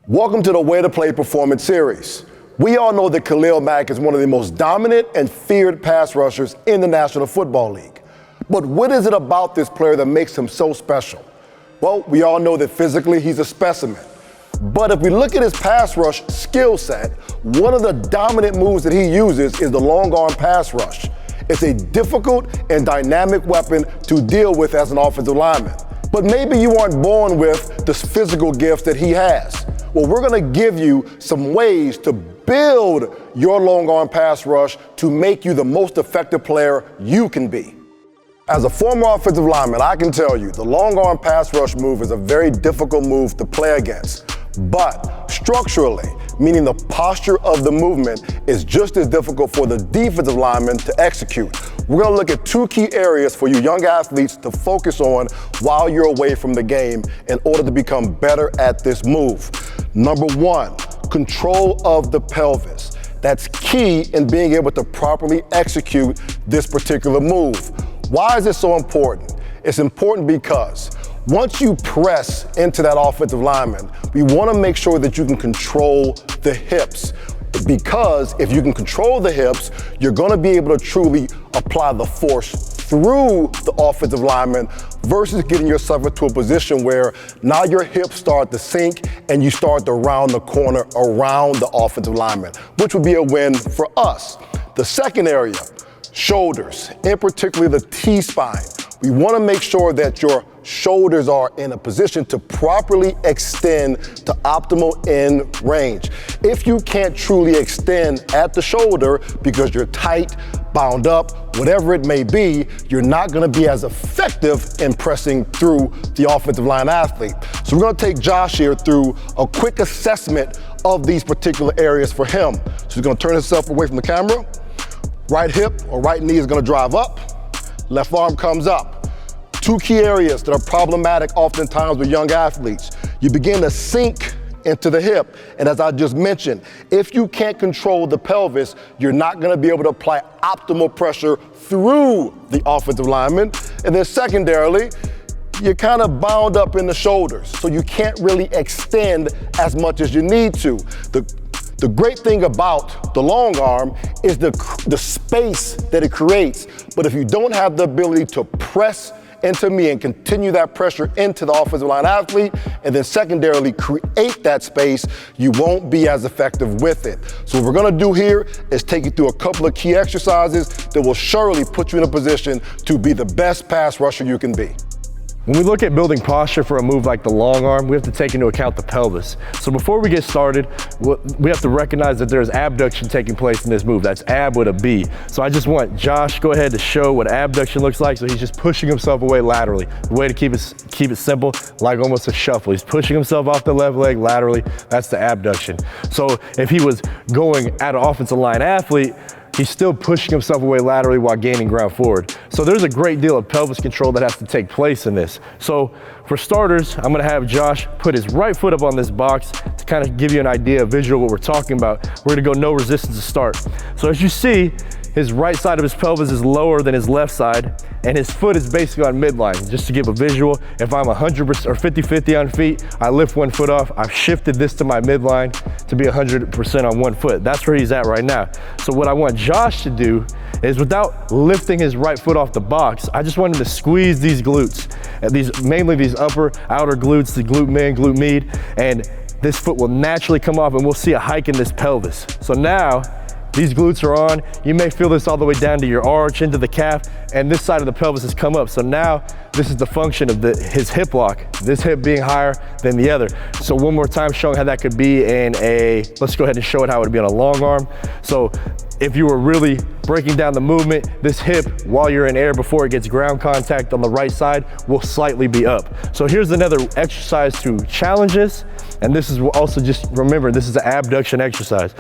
Welcome to the Way to Play Performance Series. We all know that Khalil Mack is one of the most dominant and feared pass rushers in the National Football League. But what is it about this player that makes him so special? Well, we all know that physically he's a specimen. But if we look at his pass rush skill set, one of the dominant moves that he uses is the long arm pass rush. It's a difficult and dynamic weapon to deal with as an offensive lineman. But maybe you aren't born with the physical gifts that he has. Well, we're going to give you some ways to build your long arm pass rush to make you the most effective player you can be. As a former offensive lineman, I can tell you the long arm pass rush move is a very difficult move to play against. But structurally, meaning the posture of the movement, is just as difficult for the defensive lineman to execute. We're going to look at two key areas for you young athletes to focus on while you're away from the game in order to become better at this move. Number one, control of the pelvis. That's key in being able to properly execute this particular move. Why is it so important? It's important because once you press into that offensive lineman, we want to make sure that you can control the hips. Because if you can control the hips, you're going to be able to truly apply the force through the offensive lineman versus getting yourself into a position where now your hips start to sink and you start to round the corner around the offensive lineman, which would be a win for us. The second area, shoulders, and particularly the T-spine. We want to make sure that your shoulders are in a position to properly extend to optimal end range. If you can't truly extend at the shoulder because you're tight, bound up, whatever it may be, you're not going to be as effective in pressing through the offensive line athlete. So we're going to take Josh here through a quick assessment of these particular areas for him. So he's going to turn himself away from the camera. Right hip or right knee is going to drive up. Left arm comes up. Two key areas that are problematic oftentimes with young athletes. You begin to sink into the hip. And as I just mentioned, if you can't control the pelvis, you're not going to be able to apply optimal pressure through the offensive lineman. And then secondarily, you're kind of bound up in the shoulders. So you can't really extend as much as you need to. The great thing about the long arm is the space that it creates. But if you don't have the ability to press into me and continue that pressure into the offensive line athlete, and then secondarily create that space, you won't be as effective with it. So what we're gonna do here is take you through a couple of key exercises that will surely put you in a position to be the best pass rusher you can be. When we look at building posture for a move like the long arm, we have to take into account the pelvis. So before we get started, we have to recognize that there's abduction taking place in this move. That's ab with a B. So I just want Josh go ahead to show what abduction looks like. So he's just pushing himself away laterally. The way to keep it simple, like almost a shuffle. He's pushing himself off the left leg laterally. That's the abduction. So if he was going at an offensive line athlete, he's still pushing himself away laterally while gaining ground forward. So there's a great deal of pelvis control that has to take place in this. So for starters, I'm gonna have Josh put his right foot up on this box to kind of give you an idea, visual, what we're talking about. We're gonna go no resistance to start. So as you see, his right side of his pelvis is lower than his left side, and his foot is basically on midline. Just to give a visual, if I'm 100% or 50-50 on feet, I lift one foot off, I've shifted this to my midline to be 100% on one foot. That's where he's at right now. So what I want Josh to do is, without lifting his right foot off the box, I just want him to squeeze these glutes, mainly these upper, outer glutes, the glute min, glute med, and this foot will naturally come off and we'll see a hike in this pelvis. So now, these glutes are on. You may feel this all the way down to your arch, into the calf, and this side of the pelvis has come up. So now this is the function of his hip lock, this hip being higher than the other. So one more time showing how that could be in let's go ahead and show it how it would be on a long arm. So if you were really breaking down the movement, this hip, while you're in air before it gets ground contact on the right side, will slightly be up. So here's another exercise to challenge this. And this is also, just remember, this is an abduction exercise.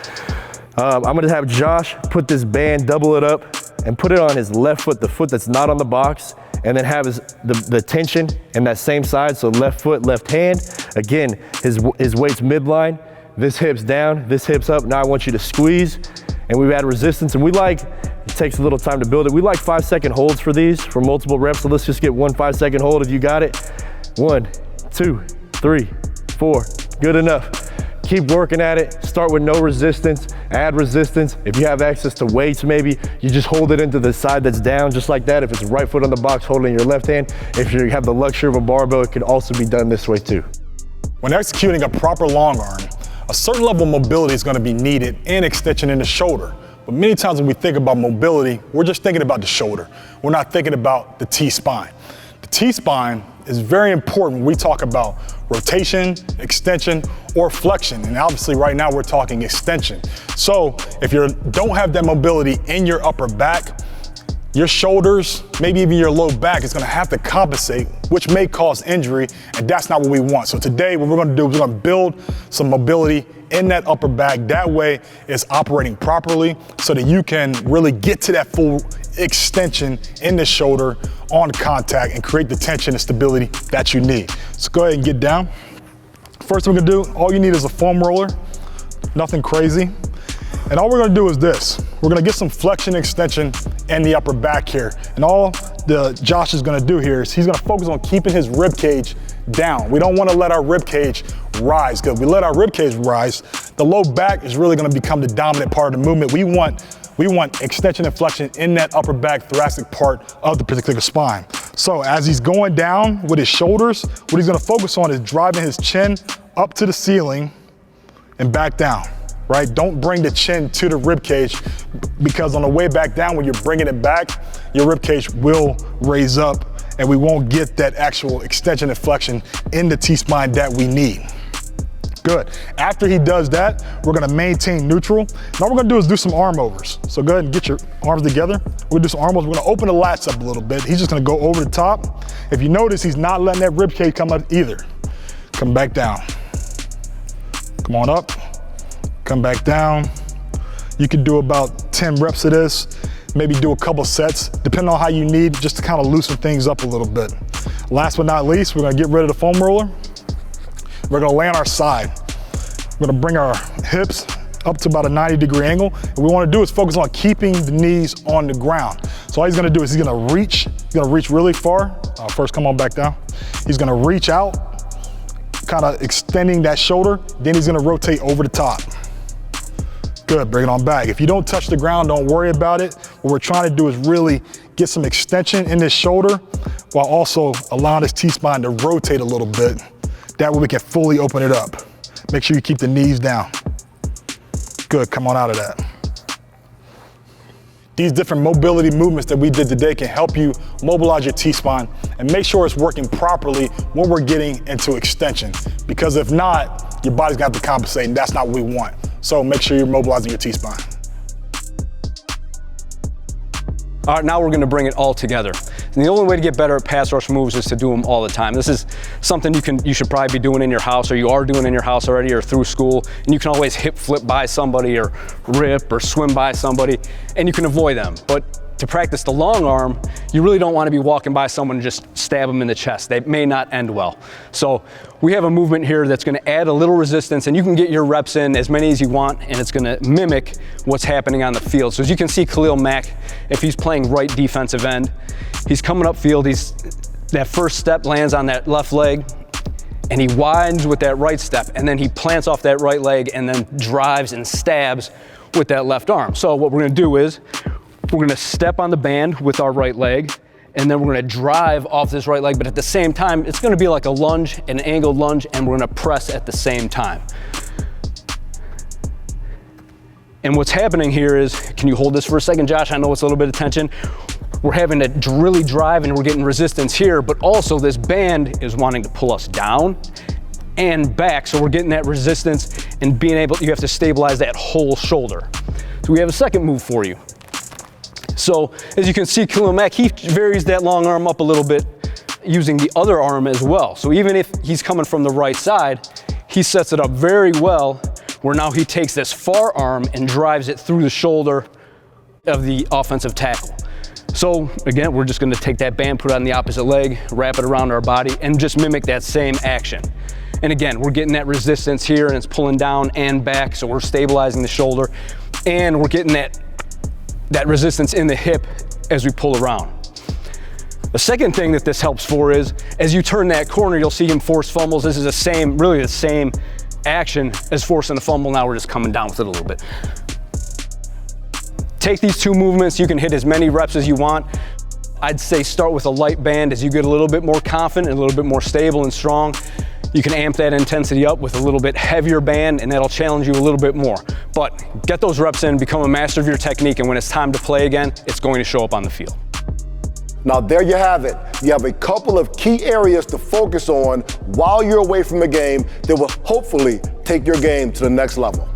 I'm gonna have Josh put this band, double it up, and put it on his left foot, the foot that's not on the box, and then have the tension in that same side, so left foot, left hand. Again, his weight's midline, this hip's down, this hip's up. Now I want you to squeeze, and we've added resistance, and it takes a little time to build it. We like 5-second holds for these, for multiple reps, so let's just get one 5-second hold if you got it. 1, 2, 3, 4, good enough. keep working at it. Start with no resistance, add resistance. If you have access to weights, maybe you just hold it into the side that's down, just like that. If it's right foot on the box, hold it in your left hand. If you have the luxury of a barbell, it could also be done this way too. When executing a proper long arm, a certain level of mobility is going to be needed and extension in the shoulder. But many times when we think about mobility, we're just thinking about the shoulder. We're not thinking about the T-spine. The T-spine is very important when we talk about rotation, extension, or flexion. And obviously right now we're talking extension. So if you don't have that mobility in your upper back, your shoulders, maybe even your low back is gonna have to compensate, which may cause injury, and that's not what we want. So today what we're gonna do is we're gonna build some mobility in that upper back. That way it's operating properly so that you can really get to that full extension in the shoulder on contact and create the tension and stability that you need. So go ahead and get down. First thing we're gonna do, all you need is a foam roller, nothing crazy. And all we're gonna do is this. We're gonna get some flexion extension in the upper back here. And all Josh is gonna do here is he's gonna focus on keeping his rib cage down. We don't wanna let our rib cage rise, because if we let our rib cage rise, the low back is really gonna become the dominant part of the movement. We want extension and flexion in that upper back thoracic part of the particular spine. So as he's going down with his shoulders, what he's gonna focus on is driving his chin up to the ceiling and back down. Right? Don't bring the chin to the rib cage, because on the way back down, when you're bringing it back, your rib cage will raise up and we won't get that actual extension and flexion in the T-spine that we need. Good. After he does that, we're gonna maintain neutral. Now what we're gonna do is do some arm overs. So go ahead and get your arms together. We're gonna do some arm overs. We're gonna open the lats up a little bit. He's just gonna go over the top. If you notice, he's not letting that rib cage come up either. Come back down. Come on up. Come back down. You could do about 10 reps of this, maybe do a couple sets, depending on how you need, just to kind of loosen things up a little bit. Last but not least, we're gonna get rid of the foam roller. We're gonna lay on our side. We're gonna bring our hips up to about a 90-degree angle. And what we wanna do is focus on keeping the knees on the ground. So all he's gonna do is he's gonna reach really far. First, come on back down. He's gonna reach out, kind of extending that shoulder, then he's gonna rotate over the top. Good, bring it on back. If you don't touch the ground, don't worry about it. What we're trying to do is really get some extension in this shoulder while also allowing this T-spine to rotate a little bit. That way we can fully open it up. Make sure you keep the knees down. Good, come on out of that. These different mobility movements that we did today can help you mobilize your T-spine and make sure it's working properly when we're getting into extension. Because if not, your body's gonna have to compensate, and that's not what we want. So make sure you're mobilizing your T-spine. All right, now we're gonna bring it all together. And the only way to get better at pass rush moves is to do them all the time. This is something you should probably be doing in your house, or you are doing in your house already, or through school. And you can always hip flip by somebody, or rip, or swim by somebody, and you can avoid them. But to practice the long arm, you really don't want to be walking by someone and just stab them in the chest. They may not end well. So we have a movement here that's going to add a little resistance, and you can get your reps in as many as you want, and it's going to mimic what's happening on the field. So as you can see, Khalil Mack, if he's playing right defensive end, he's coming up field, that first step lands on that left leg, and he widens with that right step, and then he plants off that right leg and then drives and stabs with that left arm. So what we're going to do is we're gonna step on the band with our right leg, and then we're gonna drive off this right leg, but at the same time, it's gonna be like a lunge, an angled lunge, and we're gonna press at the same time. And what's happening here is, can you hold this for a second, Josh? I know it's a little bit of tension. We're having to really drive, and we're getting resistance here, but also this band is wanting to pull us down and back, so we're getting that resistance and being able, you have to stabilize that whole shoulder. So we have a second move for you. So as you can see, Khalil Mack, he varies that long arm up a little bit using the other arm as well. So even if he's coming from the right side, he sets it up very well, where now he takes this far arm and drives it through the shoulder of the offensive tackle. So again, we're just gonna take that band, put it on the opposite leg, wrap it around our body, and just mimic that same action. And again, we're getting that resistance here, and it's pulling down and back, so we're stabilizing the shoulder, and we're getting that resistance in the hip as we pull around. The second thing that this helps for is, as you turn that corner, you'll see him force fumbles. This is really the same action as forcing the fumble. Now we're just coming down with it a little bit. Take these 2 movements. You can hit as many reps as you want. I'd say start with a light band. As you get a little bit more confident, a little bit more stable and strong, you can amp that intensity up with a little bit heavier band, and that'll challenge you a little bit more. But get those reps in, become a master of your technique, and when it's time to play again, it's going to show up on the field. Now there you have it. You have a couple of key areas to focus on while you're away from the game that will hopefully take your game to the next level.